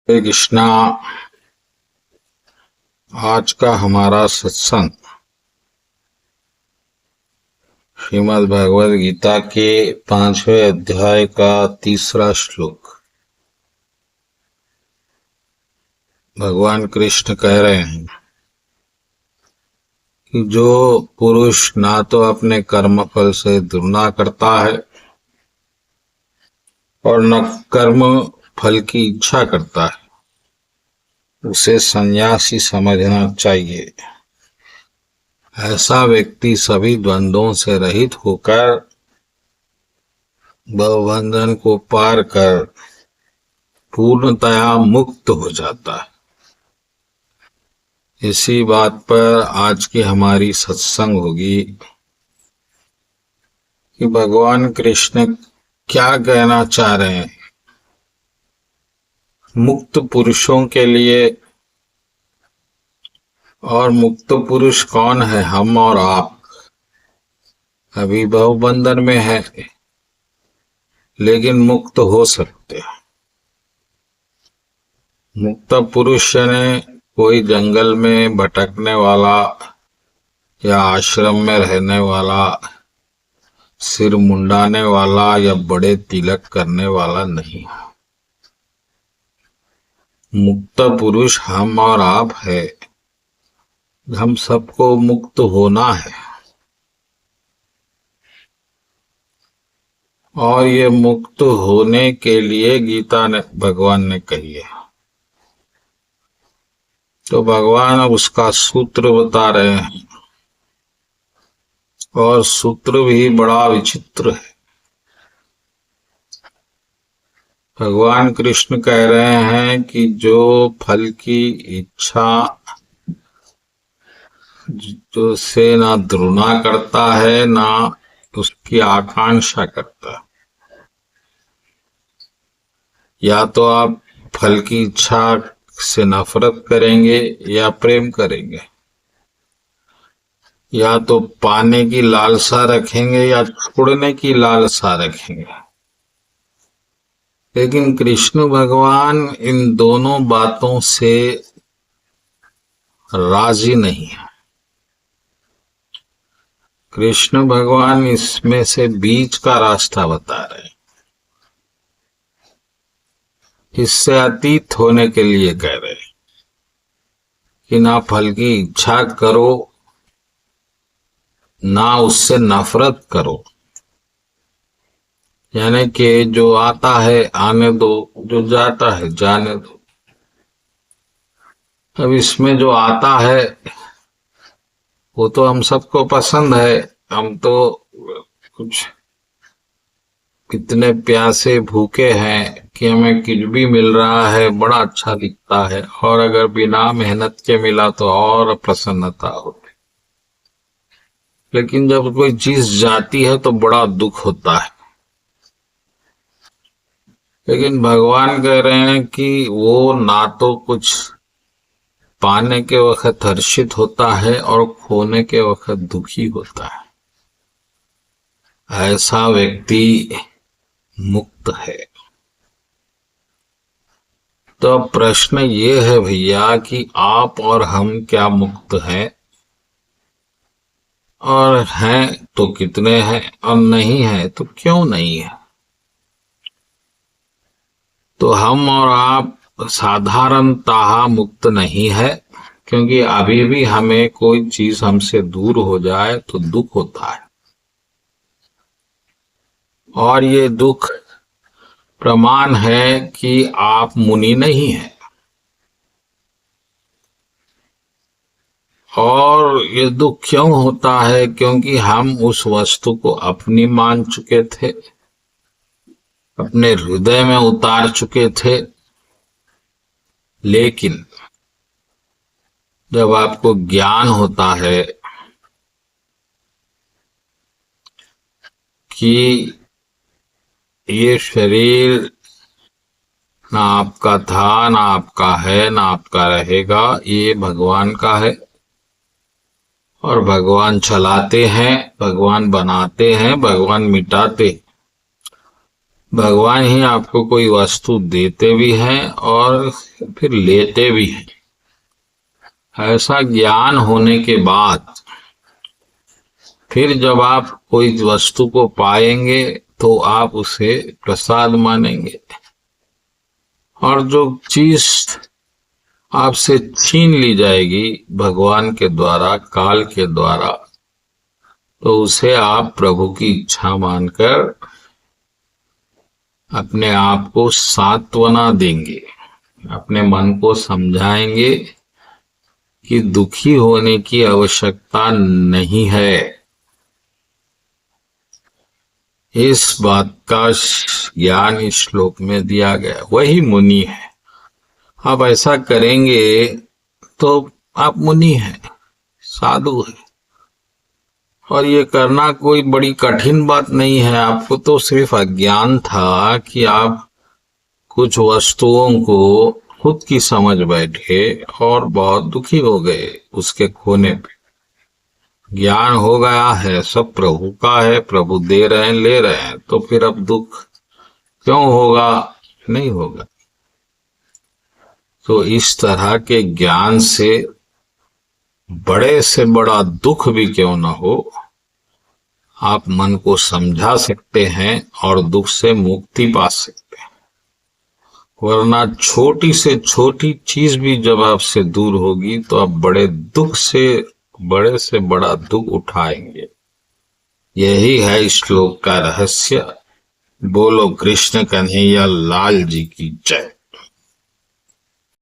हरे कृष्णा। आज का हमारा सत्संग श्रीमद् भगवद गीता के 5वें अध्याय का 3रा श्लोक। भगवान कृष्ण कह रहे हैं कि जो पुरुष ना तो अपने कर्म फल से दुर्ना करता है और न कर्म फल की इच्छा करता है, उसे सन्यासी समझना चाहिए। ऐसा व्यक्ति सभी द्वंद्वों से रहित होकर भवबंधन को पार कर पूर्णतया मुक्त हो जाता है। इसी बात पर आज की हमारी सत्संग होगी कि भगवान कृष्ण क्या कहना चाह रहे हैं मुक्त पुरुषों के लिए। और मुक्त पुरुष कौन है? हम और आप अभी भवबंधन में है, लेकिन मुक्त हो सकते हैं। मुक्त पुरुष ने कोई जंगल में भटकने वाला या आश्रम में रहने वाला, सिर मुंडाने वाला या बड़े तिलक करने वाला नहीं है। मुक्त पुरुष हम और आप है। हम सबको मुक्त होना है और ये मुक्त होने के लिए गीता ने भगवान ने कही है। तो भगवान अब उसका सूत्र बता रहे हैं और सूत्र भी बड़ा विचित्र है। भगवान कृष्ण कह रहे हैं कि जो फल की इच्छा जो से ना द्रुना करता है ना उसकी आकांक्षा करता है, या तो आप फल की इच्छा से नफरत करेंगे या प्रेम करेंगे, या तो पाने की लालसा रखेंगे या छोड़ने की लालसा रखेंगे। लेकिन कृष्ण भगवान इन दोनों बातों से राजी नहीं है। कृष्ण भगवान इसमें से बीच का रास्ता बता रहे हैं। इससे अतीत होने के लिए कह रहे हैं कि ना फल की इच्छा करो ना उससे नफरत करो। यानी कि जो आता है आने दो, जो जाता है जाने दो। अब इसमें जो आता है वो तो हम सबको पसंद है। हम तो कुछ कितने प्यासे भूखे हैं कि हमें कुछ भी मिल रहा है बड़ा अच्छा दिखता है, और अगर बिना मेहनत के मिला तो और प्रसन्नता होती। लेकिन जब कोई चीज जाती है तो बड़ा दुख होता है। लेकिन भगवान कह रहे हैं कि वो ना तो कुछ पाने के वक्त हर्षित होता है और खोने के वक्त दुखी होता है। ऐसा व्यक्ति मुक्त है। तो अब प्रश्न ये है भैया कि आप और हम क्या मुक्त हैं? और हैं तो कितने हैं, और नहीं है तो क्यों नहीं है? तो हम और आप साधारणतः मुक्त नहीं है, क्योंकि अभी भी हमें कोई चीज हमसे दूर हो जाए तो दुख होता है। और ये दुख प्रमाण है कि आप मुनि नहीं हैं। और ये दुख क्यों होता है? क्योंकि हम उस वस्तु को अपनी मान चुके थे, अपने हृदय में उतार चुके थे। लेकिन जब आपको ज्ञान होता है कि ये शरीर ना आपका था, ना आपका है, ना आपका रहेगा, ये भगवान का है और भगवान चलाते हैं, भगवान बनाते हैं, भगवान मिटाते हैं। भगवान ही आपको कोई वस्तु देते भी हैं और फिर लेते भी हैं। ऐसा ज्ञान होने के बाद फिर जब आप कोई वस्तु को पाएंगे तो आप उसे प्रसाद मानेंगे, और जो चीज आपसे छीन ली जाएगी भगवान के द्वारा, काल के द्वारा, तो उसे आप प्रभु की इच्छा मानकर अपने आप को सांत्वना देंगे, अपने मन को समझाएंगे कि दुखी होने की आवश्यकता नहीं है। इस बात का ज्ञान इस श्लोक में दिया गया। वही मुनि है। आप ऐसा करेंगे तो आप मुनि हैं, साधु हैं, और ये करना कोई बड़ी कठिन बात नहीं है। आपको तो सिर्फ अज्ञान था कि आप कुछ वस्तुओं को खुद की समझ बैठे और बहुत दुखी हो गए उसके खोने पे। ज्ञान हो गया है, सब प्रभु का है, प्रभु दे रहे हैं, ले रहे हैं, तो फिर अब दुख क्यों होगा? नहीं होगा। तो इस तरह के ज्ञान से बड़े से बड़ा दुख भी क्यों ना हो, आप मन को समझा सकते हैं और दुख से मुक्ति पा सकते हैं। वरना छोटी से छोटी चीज भी जब आपसे दूर होगी तो आप बड़े से बड़ा दुख उठाएंगे। यही है इस श्लोक का रहस्य। बोलो कृष्ण कन्हैया लाल जी की जय।